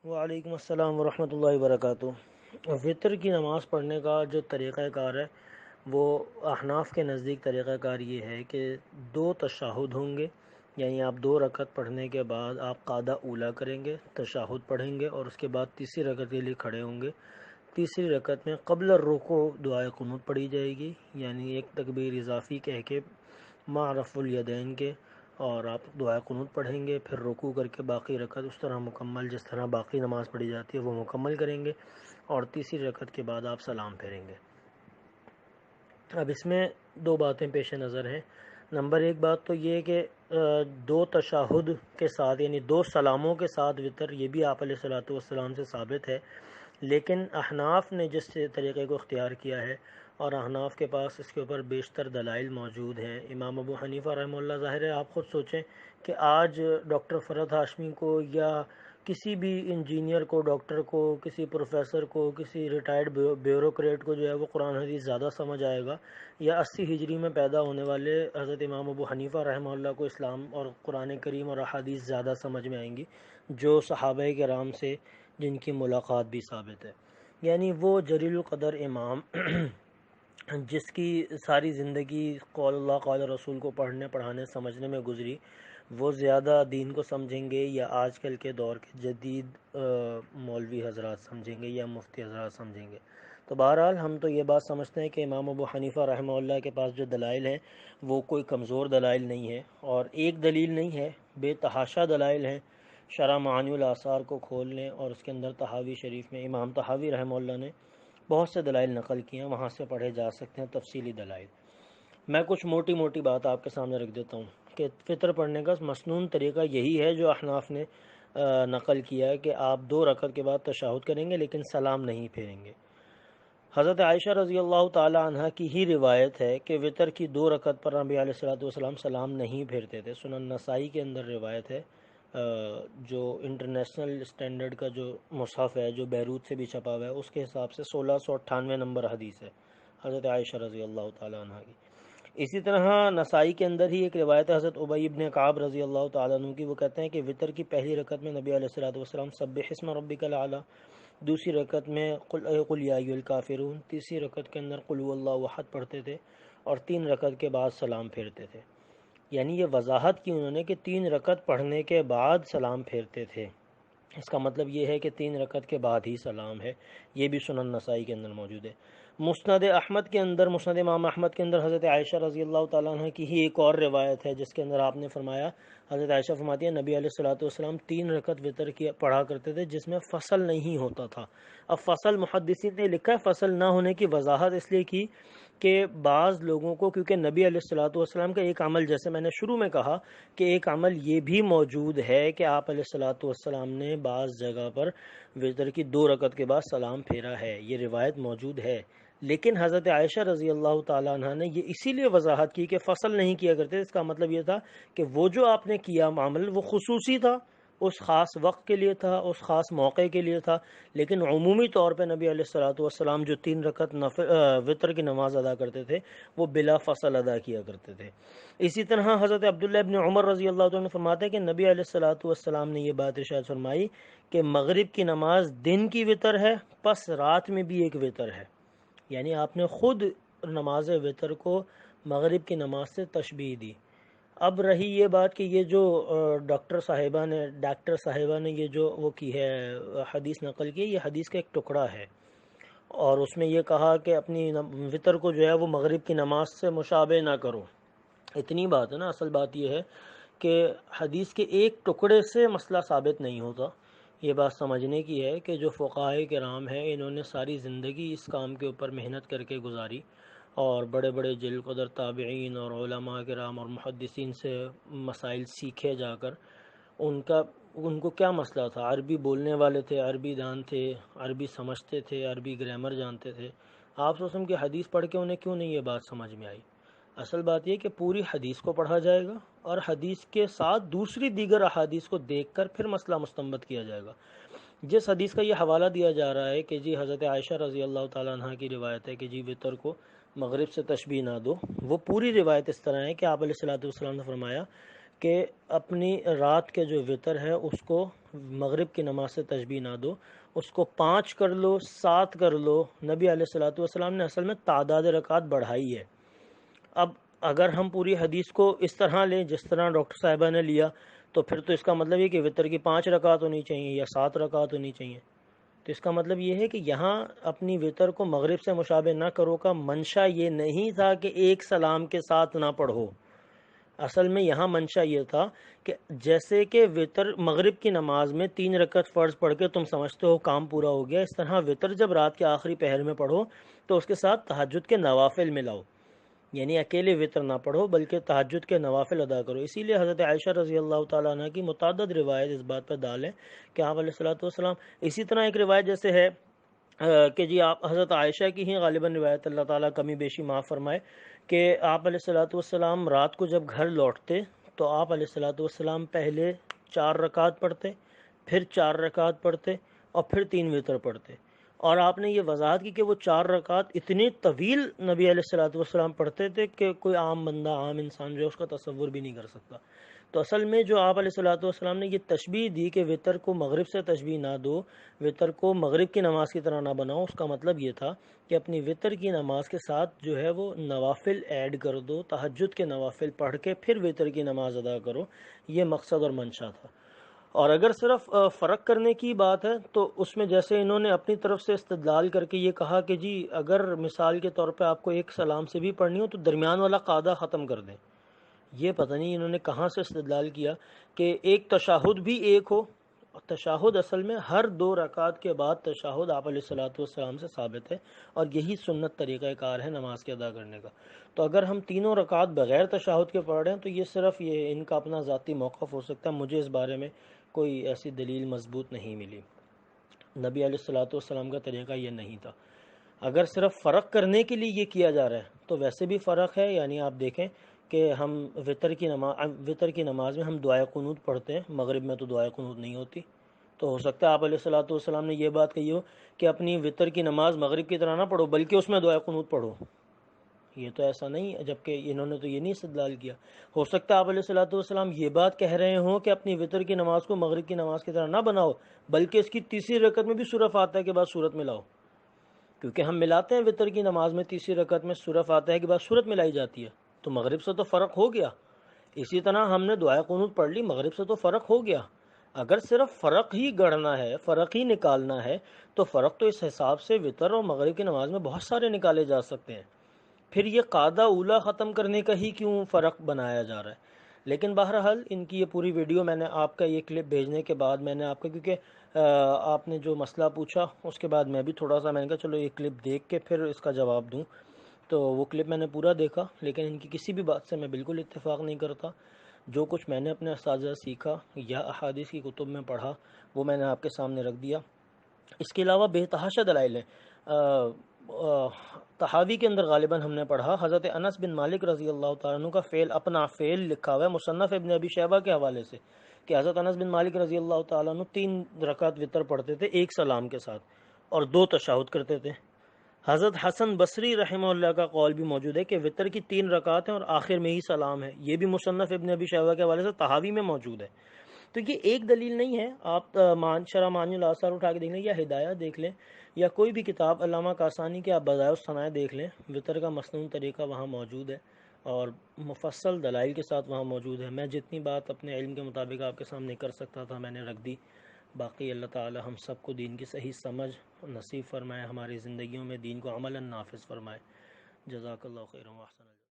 وعلیکم السلام ورحمۃ اللہ وبرکاتہ۔ وطر کی نماز پڑھنے کا جو طریقہ کار ہے وہ احناف کے نزدیک طریقہ کار یہ ہے کہ دو تشہد ہوں گے، یعنی آپ دو رکعت پڑھنے کے بعد آپ قعدہ اولیٰ کریں گے، تشہد پڑھیں گے اور اس کے بعد تیسری رکعت کے لیے کھڑے ہوں گے۔ تیسری رکعت میں قبل الرکوع دعائے قنوت پڑھی جائے گی، یعنی ایک تکبیر اضافی کہہ کے مع رفع الیدین کے، اور آپ دعائے قنوت پڑھیں گے، پھر رکوع کر کے باقی رکعت اس طرح مکمل جس طرح باقی نماز پڑھی جاتی ہے وہ مکمل کریں گے، اور تیسری رکعت کے بعد آپ سلام پھیریں گے۔ اب اس میں دو باتیں پیش نظر ہیں۔ نمبر ایک بات تو یہ کہ دو تشہد کے ساتھ یعنی دو سلاموں کے ساتھ وطر، یہ بھی آپ علیہ الصلوۃ والسلام سے ثابت ہے، لیکن احناف نے جس طریقے کو اختیار کیا ہے، اور احناف کے پاس اس کے اوپر بیشتر دلائل موجود ہیں۔ امام ابو حنیفہ رحمہ اللہ، ظاہر ہے آپ خود سوچیں کہ آج ڈاکٹر فرحت ہاشمی کو یا کسی بھی انجینئر کو، ڈاکٹر کو، کسی پروفیسر کو، کسی ریٹائرڈ بیوروکریٹ کو جو ہے وہ قرآن حدیث زیادہ سمجھ آئے گا، یا 80 ہجری میں پیدا ہونے والے حضرت امام ابو حنیفہ رحمہ اللہ کو اسلام اور قرآن کریم اور احادیث زیادہ سمجھ میں آئیں گی، جو صحابہ کرام سے جن کی ملاقات بھی ثابت ہے۔ یعنی وہ جلیل القدر امام جس کی ساری زندگی قول اللہ قول رسول کو پڑھنے پڑھانے سمجھنے میں گزری، وہ زیادہ دین کو سمجھیں گے یا آج کل کے دور کے جدید مولوی حضرات سمجھیں گے یا مفتی حضرات سمجھیں گے؟ تو بہرحال ہم تو یہ بات سمجھتے ہیں کہ امام ابو حنیفہ رحمہ اللہ کے پاس جو دلائل ہیں وہ کوئی کمزور دلائل نہیں ہے، اور ایک دلیل نہیں ہے، بے تحاشا دلائل ہیں۔ شرح معانی الاثار کو کھول لیں اور اس کے اندر طحاوی شریف میں امام طحاوی رحمہ اللہ نے بہت سے دلائل نقل کیے ہیں، وہاں سے پڑھے جا سکتے ہیں تفصیلی دلائل۔ میں کچھ موٹی موٹی بات آپ کے سامنے رکھ دیتا ہوں کہ فطر پڑھنے کا مسنون طریقہ یہی ہے جو احناف نے نقل کیا ہے کہ آپ دو رکعت کے بعد تشہد کریں گے لیکن سلام نہیں پھیریں گے۔ حضرت عائشہ رضی اللہ تعالی عنہ کی ہی روایت ہے کہ وطر کی دو رکعت پر نبی علیہ الصلوۃ والسلام سلام نہیں پھیرتے تھے۔ سنن نسائی کے اندر روایت ہے، جو انٹرنیشنل اسٹینڈرڈ کا جو مصحف ہے جو بیروت سے بھی چھپا ہوا ہے اس کے حساب سے 1698 نمبر حدیث ہے حضرت عائشہ رضی اللہ تعالی عنہ کی۔ اسی طرح نسائی کے اندر ہی ایک روایت ہے حضرت ابی بن کعب رضی اللہ تعالیٰ عنہ کی، وہ کہتے ہیں کہ وطر کی پہلی رکعت میں نبی علیہ الصلوۃ والسلام سبح اسم ربک الاعلی، دوسری رکعت میں قل یا ایھا الکافرون، تیسری رکعت کے اندر قل ھو اللہ احد پڑھتے تھے، اور تین رکعت کے بعد سلام پھیرتے تھے۔ یعنی یہ وضاحت کی انہوں نے کہ تین رکعت پڑھنے کے بعد سلام پھیرتے تھے، اس کا مطلب یہ ہے کہ تین رکعت کے بعد ہی سلام ہے۔ یہ بھی سنن نسائی کے اندر موجود ہے۔ مسند احمد کے اندر، مسند امام احمد کے اندر حضرت عائشہ رضی اللہ تعالیٰ عنہ کی ہی ایک اور روایت ہے جس کے اندر آپ نے فرمایا، حضرت عائشہ فرماتی ہے نبی علیہ الصلوۃ والسلام تین رکعت وطر کی پڑھا کرتے تھے جس میں فصل نہیں ہوتا تھا۔ اب فصل محدثین نے لکھا ہے فصل نہ ہونے کی وضاحت اس لیے کی کہ بعض لوگوں کو، کیونکہ نبی علیہ الصلوۃ والسلام کا ایک عمل، جیسے میں نے شروع میں کہا کہ ایک عمل یہ بھی موجود ہے کہ آپ علیہ الصلوۃ والسلام نے بعض جگہ پر وطر کی دو رکعت کے بعد سلام پھیرا ہے، یہ روایت موجود ہے، لیکن حضرت عائشہ رضی اللہ تعالیٰ عنہ نے یہ اسی لیے وضاحت کی کہ فصل نہیں کیا کرتے، اس کا مطلب یہ تھا کہ وہ جو آپ نے کیا عمل وہ خصوصی تھا، اس خاص وقت کے لیے تھا، اس خاص موقع کے لیے تھا، لیکن عمومی طور پہ نبی علیہ الصلوۃ والسلام جو تین رکعت وطر کی نماز ادا کرتے تھے وہ بلا فصل ادا کیا کرتے تھے۔ اسی طرح حضرت عبداللہ ابن عمر رضی اللہ عنہ فرماتے ہیں کہ نبی علیہ الصلوۃ والسلام نے یہ بات ارشاد فرمائی کہ مغرب کی نماز دن کی وطر ہے، پس رات میں بھی ایک وطر ہے۔ یعنی آپ نے خود نماز وطر کو مغرب کی نماز سے تشبیہ دی۔ اب رہی یہ بات کہ یہ جو ڈاکٹر صاحبہ نے یہ جو وہ کی ہے حدیث نقل کی، یہ حدیث کا ایک ٹکڑا ہے، اور اس میں یہ کہا کہ اپنی وطر کو جو ہے وہ مغرب کی نماز سے مشابہ نہ کرو۔ اتنی بات ہے نا، اصل بات یہ ہے کہ حدیث کے ایک ٹکڑے سے مسئلہ ثابت نہیں ہوتا۔ یہ بات سمجھنے کی ہے کہ جو فقہائے کرام ہیں انہوں نے ساری زندگی اس کام کے اوپر محنت کر کے گزاری، اور بڑے بڑے جلیل قدر تابعین اور علماء کرام اور محدثین سے مسائل سیکھے جا کر، ان کو کیا مسئلہ تھا؟ عربی بولنے والے تھے، عربی دان تھے، عربی سمجھتے تھے، عربی گرامر جانتے تھے۔ آپ وسلم کی حدیث پڑھ کے انہیں کیوں نہیں یہ بات سمجھ میں آئی؟ اصل بات یہ کہ پوری حدیث کو پڑھا جائے گا اور حدیث کے ساتھ دوسری دیگر احادیث کو دیکھ کر پھر مسئلہ مستنبط کیا جائے گا۔ جس حدیث کا یہ حوالہ دیا جا رہا ہے کہ جی حضرت عائشہ رضی اللہ تعالیٰ عنہ کی روایت ہے کہ جی وطر کو مغرب سے تشبیہ نہ دو، وہ پوری روایت اس طرح ہے کہ آپ علیہ الصلوۃ والسلام نے فرمایا کہ اپنی رات کے جو وطر ہے اس کو مغرب کی نماز سے تشبیہ نہ دو، اس کو 5 کر لو، 7 کر لو۔ نبی علیہ الصلوۃ والسلام نے اصل میں تعداد رکعات بڑھائی ہے۔ اب اگر ہم پوری حدیث کو اس طرح لیں جس طرح ڈاکٹر صاحبہ نے لیا، تو پھر تو اس کا مطلب یہ کہ وطر کی 5 رکعات ہونی چاہیے یا 7 رکعات ہونی چاہیے۔ تو اس کا مطلب یہ ہے کہ یہاں اپنی وطر کو مغرب سے مشابہ نہ کرو کا منشا یہ نہیں تھا کہ ایک سلام کے ساتھ نہ پڑھو۔ اصل میں یہاں منشا یہ تھا کہ جیسے کہ وطر مغرب کی نماز میں 3 رکعت فرض پڑھ کے تم سمجھتے ہو کام پورا ہو گیا، اس طرح وطر جب رات کے آخری پہر میں پڑھو تو اس کے ساتھ تہجد کے نوافل ملاؤ، یعنی اکیلے وطر نہ پڑھو بلکہ تہجد کے نوافل ادا کرو۔ اسی لیے حضرت عائشہ رضی اللہ تعالیٰ عنہ کی متعدد روایت اس بات پر دال ہے کہ آپ علیہ الصلوۃ والسلام، اسی طرح ایک روایت جیسے ہے کہ جی آپ حضرت عائشہ کی ہی غالباً روایت، اللہ تعالیٰ کمی بیشی معاف فرمائے، کہ آپ علیہ الصلوۃ والسلام رات کو جب گھر لوٹتے تو آپ علیہ الصلوۃ والسلام پہلے 4 رکعت پڑھتے، پھر 4 رکعت پڑھتے اور پھر 3 وطر پڑھتے۔ اور آپ نے یہ وضاحت کی کہ وہ 4 رکعت اتنی طویل نبی علیہ الصلوۃ والسلام پڑھتے تھے کہ کوئی عام بندہ، عام انسان جو ہے اس کا تصور بھی نہیں کر سکتا۔ تو اصل میں جو آپ علیہ الصلوۃ والسلام نے یہ تشبیہ دی کہ وطر کو مغرب سے تشبیہ نہ دو، وطر کو مغرب کی نماز کی طرح نہ بناؤ، اس کا مطلب یہ تھا کہ اپنی وطر کی نماز کے ساتھ جو ہے وہ نوافل ایڈ کر دو، تہجد کے نوافل پڑھ کے پھر وطر کی نماز ادا کرو، یہ مقصد اور منشا تھا۔ اور اگر صرف فرق کرنے کی بات ہے تو اس میں جیسے انہوں نے اپنی طرف سے استدلال کر کے یہ کہا کہ جی اگر مثال کے طور پہ آپ کو ایک سلام سے بھی پڑھنی ہو تو درمیان والا قاعدہ ختم کر دیں، یہ پتہ نہیں انہوں نے کہاں سے استدلال کیا کہ ایک تشہد بھی ایک ہو۔ تشہد اصل میں ہر 2 رکعت کے بعد تشہد آپ علیہ الصلوۃ والسلام سے ثابت ہے، اور یہی سنت طریقہ کار ہے نماز کے ادا کرنے کا۔ تو اگر ہم تینوں رکعت بغیر تشہد کے پڑھ رہے ہیں تو یہ صرف یہ ان کا اپنا ذاتی موقف ہو سکتا ہے، مجھے اس بارے میں کوئی ایسی دلیل مضبوط نہیں ملی۔ نبی علیہ الصلوۃ والسلام کا طریقہ یہ نہیں تھا۔ اگر صرف فرق کرنے کے لیے یہ کیا جا رہا ہے تو ویسے بھی فرق ہے، یعنی آپ دیکھیں کہ ہم وطر کی نماز میں ہم دعائے قنوت پڑھتے ہیں، مغرب میں تو دعائے قنوت نہیں ہوتی۔ تو ہو سکتا ہے آپ علیہ الصلوۃ والسلام نے یہ بات کہی ہو کہ اپنی وطر کی نماز مغرب کی طرح نہ پڑھو بلکہ اس میں دعائے قنوت پڑھو، یہ تو ایسا نہیں ہے، جبکہ انہوں نے تو یہ نہیں استدلال کیا۔ ہو سکتا ہے آپ علیہ الصلوۃ والسلام یہ بات کہہ رہے ہوں کہ اپنی وطر کی نماز کو مغرب کی نماز کی طرح نہ بناؤ بلکہ اس کی تیسری رکعت میں بھی سورہ فاتحہ کے بعد سورت ملاؤ، کیونکہ ہم ملاتے ہیں وطر کی نماز میں تیسری رکعت میں سورہ فاتحہ کے بعد سورت ملائی جاتی ہے، تو مغرب سے تو فرق ہو گیا۔ اسی طرح ہم نے دعائے قنوت پڑھ لی، مغرب سے تو فرق ہو گیا۔ اگر صرف فرق ہی گڑھنا ہے، فرق ہی نکالنا ہے، تو فرق تو اس حساب سے وطر اور مغرب کی نماز میں بہت سارے نکالے جا سکتے ہیں، پھر یہ قاعدہ اولا ختم کرنے کا ہی کیوں فرق بنایا جا رہا ہے؟ لیکن بہرحال ان کی یہ پوری ویڈیو میں نے آپ کا یہ کلپ بھیجنے کے بعد میں نے آپ کا، کیونکہ آپ نے جو مسئلہ پوچھا اس کے بعد میں بھی تھوڑا سا میں نے کہا چلو یہ کلپ دیکھ کے پھر اس کا جواب دوں، تو وہ کلپ میں نے پورا دیکھا، لیکن ان کی کسی بھی بات سے میں بالکل اتفاق نہیں کرتا۔ جو کچھ میں نے اپنے اساتذہ سیکھا یا احادیث کی کتب میں پڑھا وہ میں نے آپ کے سامنے رکھ دیا۔ اس کے علاوہ بے تحاشا دلائل ہیں۔ تحاوی کے اندر غالباً ہم نے پڑھا حضرت انس بن مالک رضی اللہ تعالیٰ عنہ کا فعل، اپنا فعل لکھا ہوا ہے مصنف ابن ابی شیبہ کے حوالے سے، کہ حضرت انس بن مالک رضی اللہ تعالیٰ عنہ 3 رکعت وطر پڑھتے تھے ایک سلام کے ساتھ اور 2 تشہد کرتے تھے۔ حضرت حسن بصری رحمہ اللہ کا قول بھی موجود ہے کہ وطر کی 3 رکعت ہیں اور آخر میں ہی سلام ہے، یہ بھی مصنف ابن ابی شیبہ کے حوالے سے تحاوی میں موجود ہے۔ تو یہ ایک دلیل نہیں ہے، آپ شرح معانی الاثار اٹھا کے دیکھ لیں یا ہدایہ دیکھ لیں یا کوئی بھی کتاب علامہ کاسانی کے آپ بضائع الصنائع دیکھ لیں، وطر کا مصنون طریقہ وہاں موجود ہے اور مفصل دلائل کے ساتھ وہاں موجود ہے۔ میں جتنی بات اپنے علم کے مطابق آپ کے سامنے کر سکتا تھا میں نے رکھ دی، باقی اللہ تعالی ہم سب کو دین کی صحیح سمجھ نصیب فرمائے، ہماری زندگیوں میں دین کو عملاً نافذ فرمائے۔ جزاک اللہ خیرا و احسن۔